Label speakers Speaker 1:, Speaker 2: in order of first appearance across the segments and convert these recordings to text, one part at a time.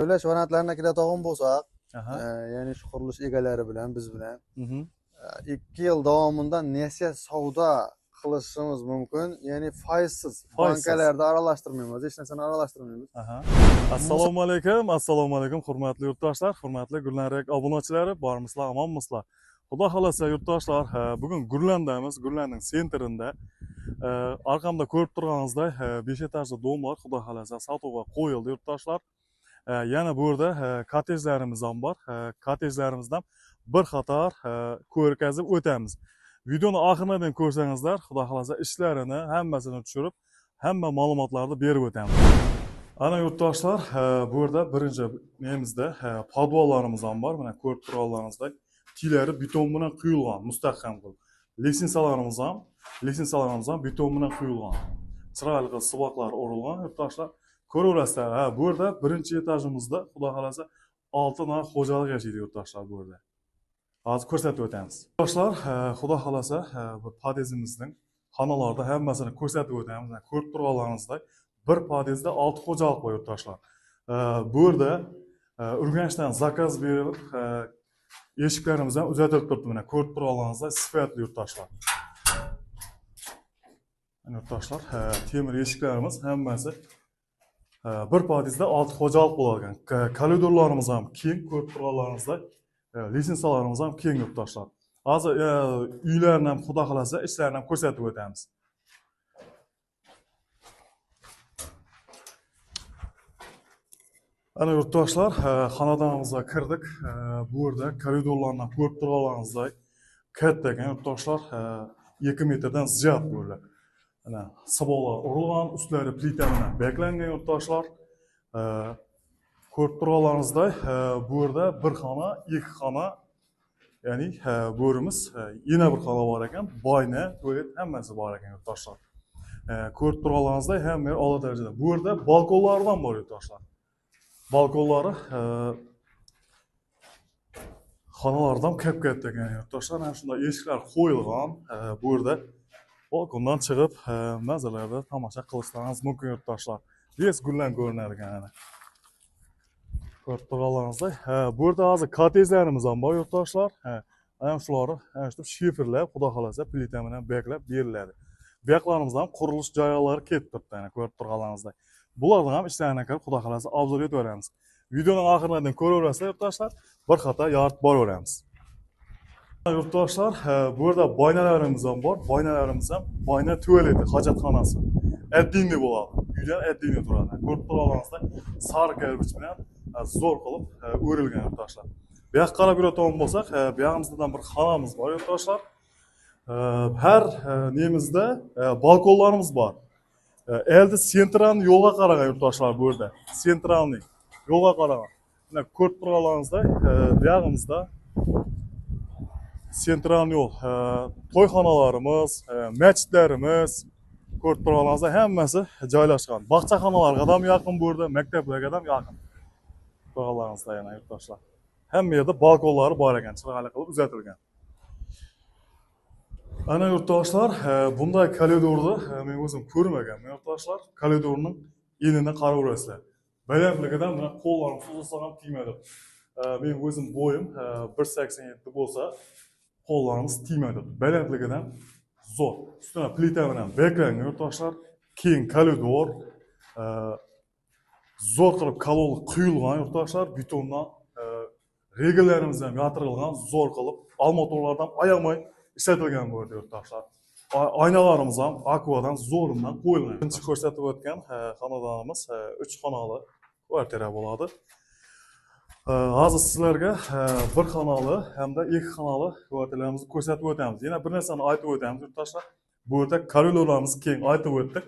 Speaker 1: To'lash variantlarini kiradigan bo'lsak,
Speaker 2: Aha.
Speaker 1: ya'ni shu qurilish egalari bilan biz bilan
Speaker 2: Mhm.
Speaker 1: 2 yil davomida nesiya savdo qilishimiz mumkin. Ya'ni foizsiz bankalarda aralashtirmaymiz, hech narsani aralashtirmaymiz.
Speaker 2: Aha. Assalomu alaykum, hurmatli yurtdoshlar, hurmatli Gullanrek obunachilari, bormisizlar, omonmisizlar? Xudo xolasa yurtdoshlar, bugun Gullandamiz, Gullanning sentrida. Arqamda ko'rib turganingizdek, 5 etajli dom bor, xudo xolasa sotuvga qo'yildi yurtdoshlar. Yana bu yerda kottejlarimiz ham bor. Kottejlarimizdan bir qator ko'rgazib o'tamiz. Videoni oxiridan ko'rsangizlar, xudo xolasa ishlarini hammasini tushirib, hamma ma'lumotlarni berib o'tamiz. Ana yurtdoshlar, bu yerda birinchi nemizda podvallarimiz ham bor. Mana ko'rib turganlaringizdek, tilari beton bilan quyilgan, mustahkam qilib. Lesinsalarimiz ham beton bilan quyilgan. Chiroyli qilib suvoqlar o'rilgan yurtdoshlar. Ko'raverasizlar, bu yerda birinchi etajimizda xudo xolasa 6 nafar xo'jalik yashaydi yurtdoshlar bu yerda. Hozir ko'rsatib o'tamiz. Yurtdoshlar, xudo xolasa bu podezimizning xonalarida hammasini ko'rsatib o'tamiz. Ko'rib turganlaringizdek, bir podezda 6 xo'jalik bor yurtdoshlar. Bu yerda Urganchdan zakaz berilib, eshiklarimiz ham uzatilib turibdi. Mana ko'rib turganlaringizdek, sifatli yurtdoshlar. Yurtdoshlar, temir eshiklarimiz hammasi bir podezda 6 xo'jalik bo'lgan. Koridorlarimiz ham keng, ko'rib turganlaringizdek, lesinsalarimiz ham keng yurtdoshlar. Hozir uylarni ham xudo xolasa ishlarini ham ko'rsatib o'tamiz. Ana yurtdoshlar, xonadonimizga kirdik. Bu yerda koridorlarni ko'rib turganlaringizdek, katta ekan yurtdoshlar, 2 metrdan ziyod bu yerlar. Ana saboqlar urilgan, ustlari plita bilan beklangan yurtdoshlar. Ko'rib turganlaringizdek, bu yerda bir xona, 2 xona, ya'ni bu yerimiz yana bir xona bor ekan, boyna, tualet hammasi bor ekan yurtdoshlar. Ko'rib turganlaringizdek, hamma yer a'lo darajada. Bu yerda balkonlardan bor yurtdoshlar. Balkonlari xonalardan katta ekan yurtdoshlar. Mana shunday eshiklar qo'yilgan. Bu yerda balkondan chiqib, manzaralarda tomosha qilishlaringiz mumkin yurtdoshlar. Ves gullan ko'rinar ekan. Ko'rib turganlaringizdek, bu yerda hozir kottejlarimiz ham bor yurtdoshlar. Ana shularni, shu shiferlar xudo xolasa plita bilan beklab beriladi. Beklarimizda ham qurilish jarayonlari ketib turibdi, ana ko'rib turganlaringizdek. Bulardan ham ishlarini ko'rib xudo xolasa obzor etib beramiz. Videoning oxiridan ko'raverasizlar yurtdoshlar, bir qator yoritib boraveramiz. Yurtdoshlar, bu yerda boynalarimiz ham bor. Boynalarimiz ham boyna tualeti, hojatxonasi. Addinli bo'ladi. Uydan addinli turadi. Ko'rib turganlaringizda sariq karbich bilan zo'r qilib o'rilgan yurtdoshlar. Bu yoqqa qarab yuradigan bo'lsak, bu yoqimizda bir xonamiz bor yurtdoshlar. Har nemizda balkonlarimiz bor. Elde sentralni yo'lga qaragan yurtdoshlar bu yerda. Sentralni yo'lga qaragan. Mana ko'rib turganlaringizda, bu yoqimizda sentralni yo'l, to'yxonalarimiz, masjidlarimiz, ko'rib turganlaringizda hammasi joylashgan. Bog'chaxonalarga ham yaqin bu yerda, maktablarga ham yaqin. Turganlaringizda yana yurtdoshlar. Hamma yerda balkonlari bor ekan, chiroyli qilib uzatilgan. Ana yurtdoshlar, bunday koridorni men o'zim ko'rmaganman yurtdoshlar. Koridorning enini qaraverasizlar. Balandligidan mana qo'llarim suzilsa ham tegmaydi. Men o'zim bo'yim 1.87 bo'lsa, qo'llarimiz tegmaydi. Balandligidan zo'r. Ustuna plita bilan beklangan yurtdoshlar, keng koridor, zo'r qilib kolon quyilgan yurtdoshlar, betondan regellarimiz ham yotirilgan, zo'r qilib almotorlardan ayamay ishlatilgan bu yerda yurtdoshlar. Aynalarimiz ham akvadan zo'ridan qo'yilgan. Birinchi ko'rsatib o'tgan xonadonimiz 3 xonali kvartira bo'ladi. Hozir sizlarga bir xonali hamda 2 xonali kvartiralarimizni ko'rsatib o'tamiz. Yana bir narsani aytib o'tamiz yurtdoshlar. Bu yerda koridorlarimiz keng aytib o'tdik.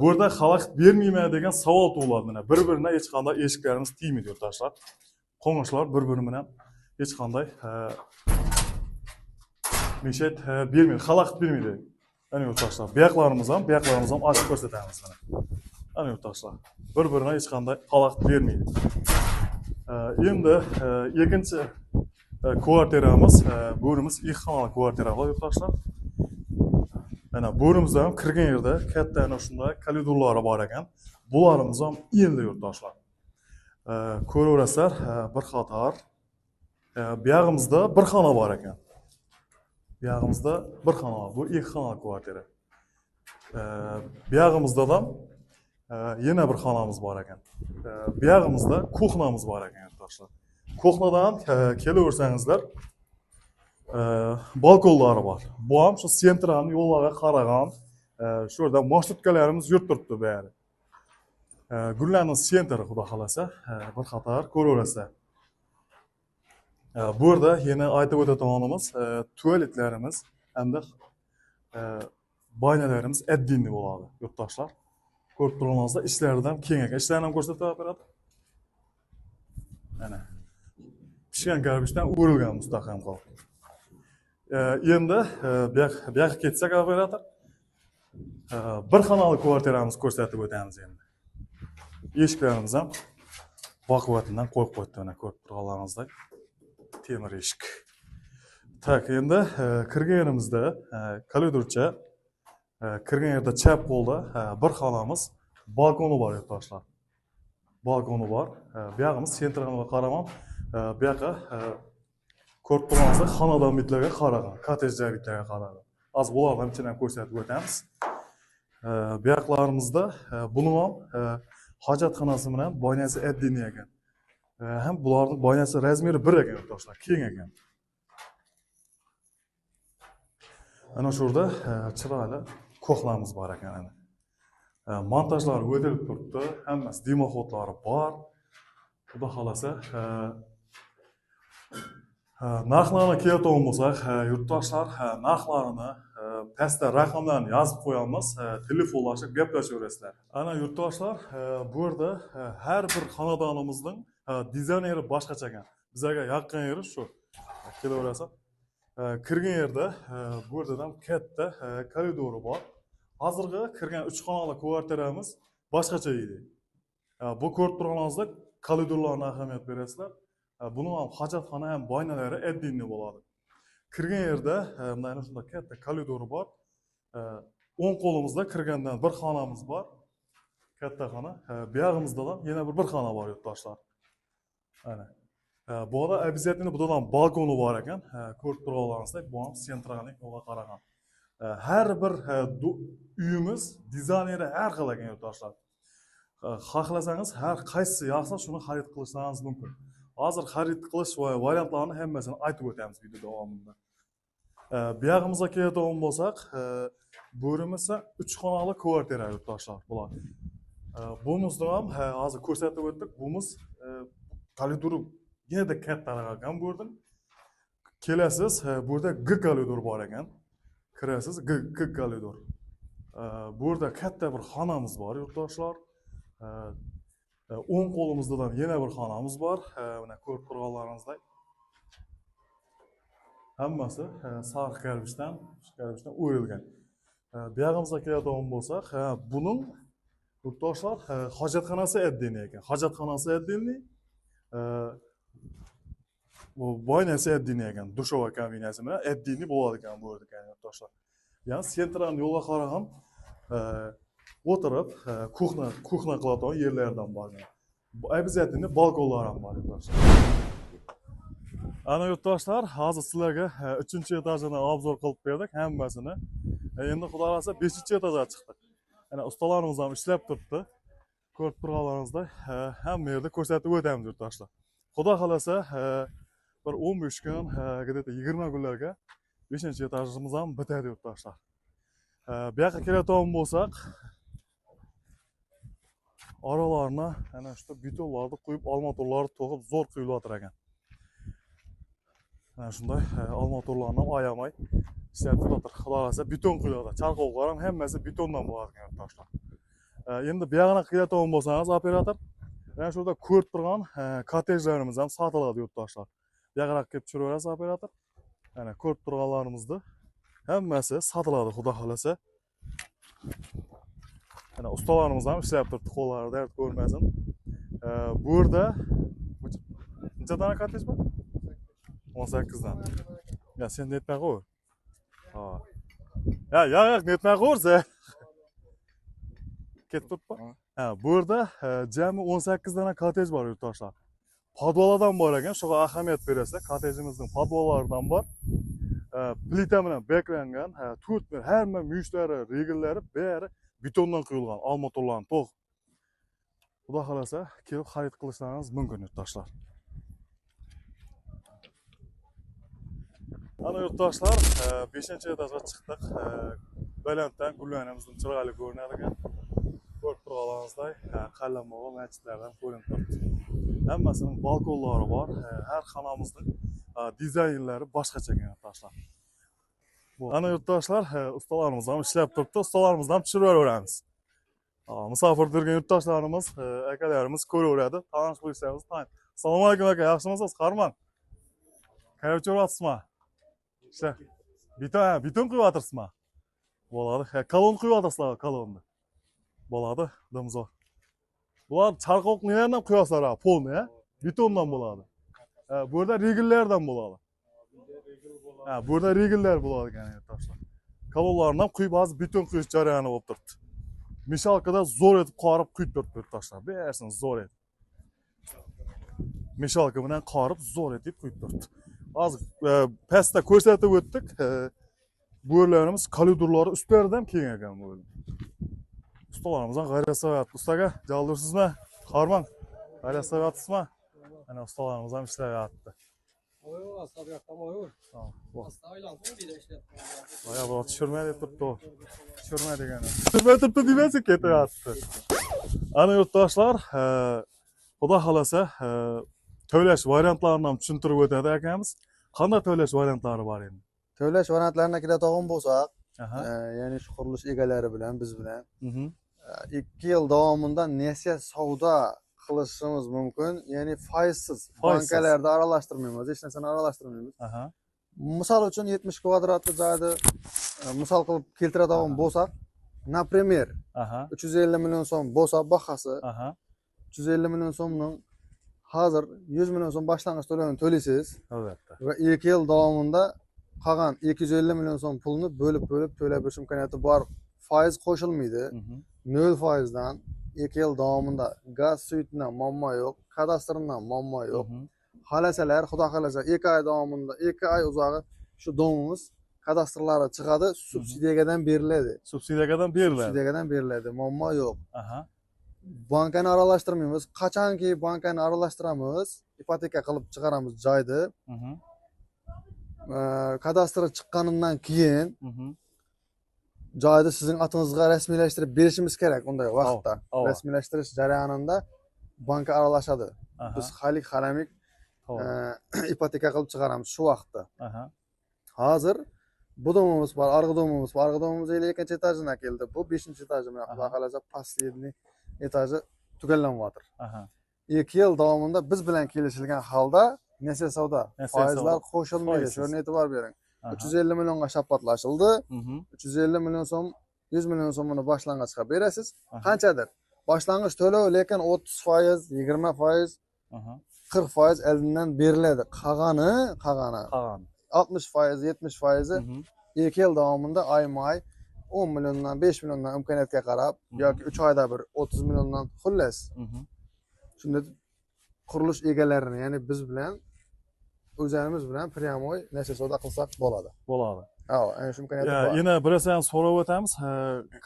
Speaker 2: Bu yerda xalaqit bermayman degan savol tug'iladi. Mana bir-biriga hech qanday eshiklarimiz tegmaydi yurtdoshlar. Qo'ng'ishlar bir-biri bilan hech qanday meshet bermaydi, xalaqit bermaydi. Ana yurtdoshlar, bu yoqlarimiz ham ochib ko'rsatamiz mana. Ana yurtdoshlar, bir-biriga hech qanday xalaqit bermaydi. Endi ikkinchi kvartiramiz, bu yerimiz 2 xonali kvartira yurtdoshlar. Mana bu yerimizda ham kirgan yerda katta ana shunday koridorlari bor ekan. Bularimiz ham endi yurtdoshlar. Ko'raverasizlar, bir qator. Bu yog'imizda bir xona bor ekan. Bu yog'imizda bir xona, bu ikki xonali kvartira. Bu yog'imizda ham yana bir xonamiz bor ekan. Bu yog'imizda kuxnamiz bor ekan yurtdoshlar. Kuxnadan kelaversangizlar, balkonlari bor. Bu ham shu sentralni yo'llarga qaragan, shu yerda marshrutklarimiz yurib turibdi bu yerda. Gullarning sentri xudo xolasa, bir qator ko'raverasizlar. Bu yerda yana aytib o'tadiganimiz tualetlarimiz hamda baynalarimiz oddiy bo'ladi yurtdoshlar. Ko'rib turganingizda ishlaridan keng ekan. Ishlarini ham ko'rsatib beraman. Mana pishgan garbichdan o'rilgan mustahkam qolib. Endi bu yoqqa ketsak operator, bir xonali kvartiramizni ko'rsatib o'tamiz endi. Eshiklarimiz ham baquvvatidan qo'yib qo'yibdi, mana ko'rib turganlaringizdek temir eshik. Tak, endi kirganimizda koridorcha kirgan yerda chap qo'lda bir xonamiz, balkoni bor yurtdoshlar. Balkoni bor. Bu yog'imiz sentralga qaraman. Bu yoqqa ko'rib turganingizda xonadonliklarga qaragan, kottejlarga qaragan. Az bulardan ichidan ko'rsatib o'tamiz. Bu yoqlarimizda buni ham hojatxonasi bilan boynasi oddiy ekan. Ham bularning boynasi razmeri bir ekan yurtdoshlar, keng ekan. Ana shu yerda chiroyli ko'xlamiz bor ekan. Montajlar o'tilib turibdi, hammasi dimoxodlari bor. Xudo xolasa, narxlarni keltirgan bo'lsak, yurtdoshlar narxlarini pastda raqamlarni yozib qo'yamiz, telefonlashib gaplashaverasizlar. Ana yurtdoshlar, bu yerda har bir xonadonimizning dizayneri boshqacha ekan. Bizlarga yoqqan yeri shu. Kelaverasizlar. Kirgan yerda bu yerda ham katta koridori bor. Hozirgi kirgan 3 xonali kvartiramiz boshqacha edi. Bu ko'rib turganingizdek koridorlarga ahamiyat berasizlar. Buni ham hojatxona ham boynalari oddiy bo'ladi. Kirgan yerda mana shunday katta koridori bor. O'ng qo'limizda kirgandan bir xonamiz bor. Katta xona. Bu yog'imizda ham yana bir xona bor yurtdoshlar. Mana. Bu yerda обязательно budan balkoni bor ekan. Ko'rib turganlaringizdek, bu ham sentralniy yo'lga qaragan. Har bir uyimiz dizayneri har xil ekan yurtdoshlar. Xohlasangiz har qaysi yoqsa shuni xarid qilishingiz mumkin. Hozir xarid qilish variantlarini hammasini aytib o'tamiz video davomida. Bu yog'imizga keladigan bo'lsak, bo'rimizda 3 xonali kvartira yurtdoshlar bular. Bumizda ham hozir ko'rsatib o'tdik. Bumuz koridori yanada kattaroq ekan bu yerda. Kelasiz, bu yerda G koridor bor ekan. Kirasiz, G koridor. Bu yerda katta bir xonamiz bor yurtdoshlar. O'ng qo'limizda ham yana bir xonamiz bor. Mana ko'rib turganlaringizdek. Hammasi sariq garbichdan o'rilgan. Bu yog'imizga keladigan bo'lsak, buning yurtdoshlar hojatxonasi oddiy ekan. Hojatxonasi oddiy. Bu boynasi oddiy ekan. Dushova kabinasi bilan oddiy bo'ladi ekan bu yerda yurtdoshlar. Ya'ni sentralni yo'lga qaragan o'tirib kuxna qiladigan yerlardan bor. Bu обязательно balkonlar ham bor yurtdoshlar. Ana yurtdoshlar, hozir sizlarga 3-etajini obzor qilib berdik hammasini. Endi xudo xolasa 5-etajga chiqdik. Ana ustalarimiz ham ishlab turibdi. Ko'rib turganlaringizda hamma yerda ko'rsatib o'tamiz yurtdoshlar. Xudo xolasa bir 15 kun, где-то 20 kunlarga 5-etajimiz ham bitadi yurtdoshlar. Bu yoqqa keladigan bo'lsak, oralarni ana shu betonlarni qo'yib, olmatorlarni to'g'ib zo'r quyilyapti ekan. Mana shunday olmatorlarni ham ayamay ishlatib o'tir. Xudo xolasa beton quyadi. Charqovlar ham hammasi betondan bo'ladi ekan yurtdoshlar. Endi bu yoqqa keladigan bo'lsangiz, operator, mana shu yerda ko'rib turgan kottejlarimiz ham sotiladi yurtdoshlar. Bu yoqqa kelib tushiraverasiz operator. Mana ko'rib turganlarimizda hammasi sotiladi xudo xolasa. Ana ustalarimiz ham ishlab turibdi, qo'llari dard ko'rmasin. Bu yerda necha dona kottej bor? 18 dan. Ya sen netmay qo'y. Ha. Ya, netmay qo'ysa. ketib turibdi. Ha, bu yerda jami 18 dana kotej bor yurtdoshlar. Podvoladan bor ekan, shuga ahamiyat berasizlar. Kotejimizning podvollaridan bor. Plita bilan beklangan, 4 metr, hamma muyishlari, regillari bari betondan quyilgan, armaturlarni to'q. Xudo xolasa, kelib xarid qilishlaringiz mumkin yurtdoshlar. Ana yurtdoshlar, 5-etajga chiqdik. Balanddan gullanimizning chiroyli ko'rinadigan ko'rib turganingizdek, qallanmoq masjidlardan ko'rinib turibdi. Hammasining balkonlari bor. Har xonamizning dizaynlari boshqacha ekan yurtdoshlar. Ana yurtdoshlar, ustalarimiz ham ishlab turibdi. Ustalarimizni ham tushirib yuboramiz. Musofir turgan yurtdoshlarimiz, akalarimiz ko'raveradi. Tanish bo'lsangiz, tanish. Assalomu alaykum aka, yaxshimisiz? Qarman. Qayerga yuryapsizmi? İşte beton quyyotirsizmi? Bo'ladi. Kolon quyyotirsizlar, kolonni. Bo'ladi, domzo. Bular charqoqlardan quyasizlar, polni, betondan bo'ladi. Bu yerda regillardan bo'ladi. Bu yerda regillar bo'ladi ekan yurtdoshlar. Kolonlardan quyib hozir beton quyish jarayoni bo'lib turibdi. Mishalkada zo'r etib qorib quyib turibdi yurtdoshlar. Bersin zo'r etib. Mishalka bilan qorib zo'r etib quyib turibdi. Hozir pastda ko'rsatib o'tdik. Bu yerlarimiz koridorlari ustlaridan keng ekan bu. Ustalarimizdan g'ayrat so'rayapti. Ustaga jaldursizmi? Qarmang. G'ayrat so'rayapsizmi? Ana ustalarimiz ham ishlayapti. Voy, bu tushirmay deb turibdi. Tushirmay degani. Tushirmay turibdi demaysiz, ketyapti. Ana yurtdoshlar, xudo xolasa, to'lash variantlarini ham tushuntirib o'tadi akamiz. Qanday to'lash variantlari bor endi?
Speaker 1: To'lash variantlarini keladigan bo'lsak, ya'ni shu qurilish egalari bilan biz bilan 2 yil davomida nesiya savdo qilishimiz mumkin. Ya'ni foizsiz bankalarda aralashtirmaymiz, hech narsani aralashtirmaymiz. Misol uchun 70 kvadratli joyni misol qilib keltiradigan bo'lsak, например, 350 million so'm bo'lsa bahasi, 350 million so'mning hozir 100 million so'm boshlang'ich to'lovini to'laysiz.
Speaker 2: Albatta.
Speaker 1: Va 2 yil davomida qolgan 250 million so'm pulni bo'lib to'lab berish imkoniyati bor. Foiz qo'shilmaydi. 0% dan 2 yil davomida gaz suyitidan muammo yo'q, kadastrdan muammo yo'q. Xolasalar, xudo xolasa 2 oy davomida, 2 oy uzog'i shu domimiz kadastrlari chiqadi, subsidiyadan beriladi. Subsidiyadan beriladi, muammo yo'q. Bankani aralashtirmaymiz. Qachonki bankani aralashtiramiz, ipoteka qilib chiqaramiz joyni. Kadastr chiqqanidan keyin joyni sizning atingizga rasmiylashtirib berishimiz kerak unday vaqtda. Rasmiylashtirish jarayonida banka aralashadi. Biz xalik-xalamik ipoteka qilib chiqaramiz shu vaqtda. Hozir bu domimiz bor, arg'i domimiz bor. Arg'i domimiz 2-chi etajidan keldi. Bu 5-etaji bilan xudo xolasa последний etaji tugallanyapti. 2 yil davomida biz bilan kelishilgan holda nesiya savdo foizlar qo'shilmaydi. Shuni e'tibor bering. 350 millionga shapatlashildi. 350 million so'm, 100 million so'mini boshlang'ichga berasiz. Qanchadir? Boshlang'ich to'lov lekin 30%, 20%, 40% oldindan beriladi. Qolgani 60%, 70% 2 yil davomida oyma-oy 10 milliondan 5 milliondan imkoniyatga qarab yoki 3 oyda bir 30 milliondan xullas. Shunda qurilish egalarini, ya'ni biz bilan o'zimiz bilan pryamoy nasiya savdo qilsak bo'ladi. Ana shu imkoniyat bor.
Speaker 2: Yana birasidan so'rab o'tamiz.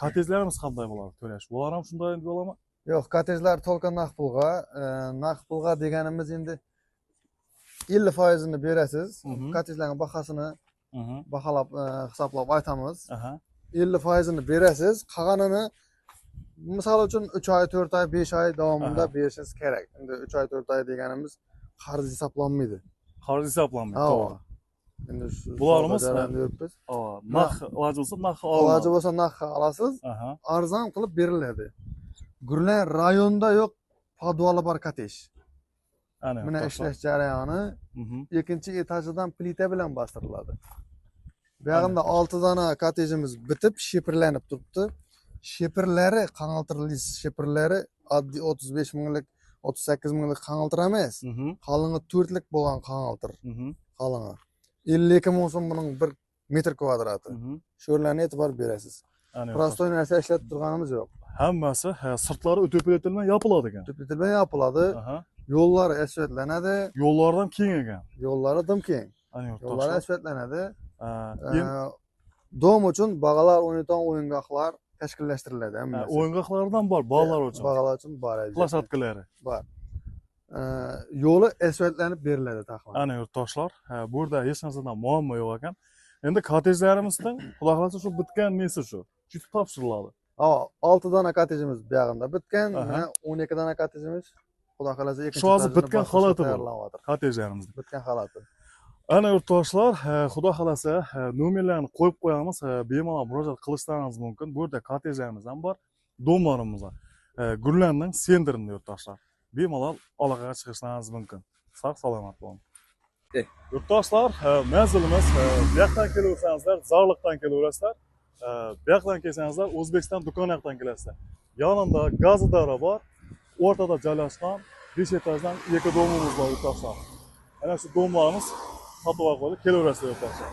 Speaker 2: Kotejlarimiz qanday bo'ladi to'lash? Bular ham shunday bo'ladimi?
Speaker 1: Yo'q, kotejlar to'lqa naqd pulga. Naqd pulga deganimiz endi 50% ni berasiz. Kotejlarning bahosini baholab hisoblab aytamiz. 50% ni berasiz. Qolganini misol uchun 3 oy, 4 oy, 5 oy davomida berishingiz kerak. Endi 3 oy, 4 oy deganimiz qarz hisoblanmaydi.
Speaker 2: Qarz hisoblanmaydi, to'g'ri.
Speaker 1: Endi shu
Speaker 2: bularimiz
Speaker 1: deyapmiz.
Speaker 2: Narx iloji bo'lsa narx
Speaker 1: iloji bo'lsa narx olasiz. Arzon qilib beriladi. Gurlan rayonda yo'q, podvali bor kotej. Mana ishlash jarayoni 2-etajidan plita bilan bostiriladi. Bu yerda 6 dona kotejimiz bitib, shepirlanib turibdi. Shepirlari, qanaltirli shepirlari oddiy 35 minglik, 38 minglik qanaltir emas. Qalig'i 4 lik bo'lgan qanaltir. Qalig'i 52 ming so'm buning 1 metr kvadrati. Shularni e'tibor berasiz. Prostoy narsa ishlatib turganimiz yo'q.
Speaker 2: hammasi sirtlari o'tib etilmay yopiladi ekan.
Speaker 1: Tüpletilme yapıladı.
Speaker 2: Aha.
Speaker 1: Yollar esvetlenedi.
Speaker 2: Yo'llardan keng ekan.
Speaker 1: Yolları dım keng.
Speaker 2: Ana
Speaker 1: Yollar
Speaker 2: yurtdoshlar.
Speaker 1: esvetlenedi.
Speaker 2: Endi
Speaker 1: Doğum için bağalar oynayan oyuncaklar teşkilleştirildi.
Speaker 2: o'yingohlardan bor bolalar uchun.
Speaker 1: Bağalar için var.
Speaker 2: Plashatkalari.
Speaker 1: Var. Yolu esvetlenip verildi takma.
Speaker 2: Ana yurtdoshlar, bu yerda hech narsadan muammo yo'q ekan. Endi kottejlarimizdan xudo xohlasa shu bitgan nesi shu. Yutib topshiriladi.
Speaker 1: 6 tane katecimiz bir yağında bitken.
Speaker 2: Aha.
Speaker 1: 12 tane katecimiz. Xudo xolasa ikinci
Speaker 2: Şu hozir bitgan holati bu.
Speaker 1: tayyorlanyapti.
Speaker 2: Kottejlarimizda.
Speaker 1: Bitgan holati.
Speaker 2: Ana yurtdoshlar, xudo xolasa nomerlarni qo'yib qo'yamiz. Bemalol murojaat qilishlaringiz mumkin. Bu yerda kottejlarimiz ham bor. Domlarimiz ham. Gullanning sentrida yurtdoshlar. Bemalol aloqaga chiqishlaringiz mumkin. Sog' salomat bo'ling. Yurtdoshlar, manzilimiz bu yoqdan kelaversangizlar, Zorliqdan kelaverasizlar. Bu yoqdan kelsangizlar, O'zbekiston do'kon yoqdan kelasizlar. Yonida gazidora bor. O'rtada joylashgan 5 etajdan 2 domimiz bor yurtdoshlar. Ana shu domlarimiz sotib olib kelaverasizlar yurtdoshlar.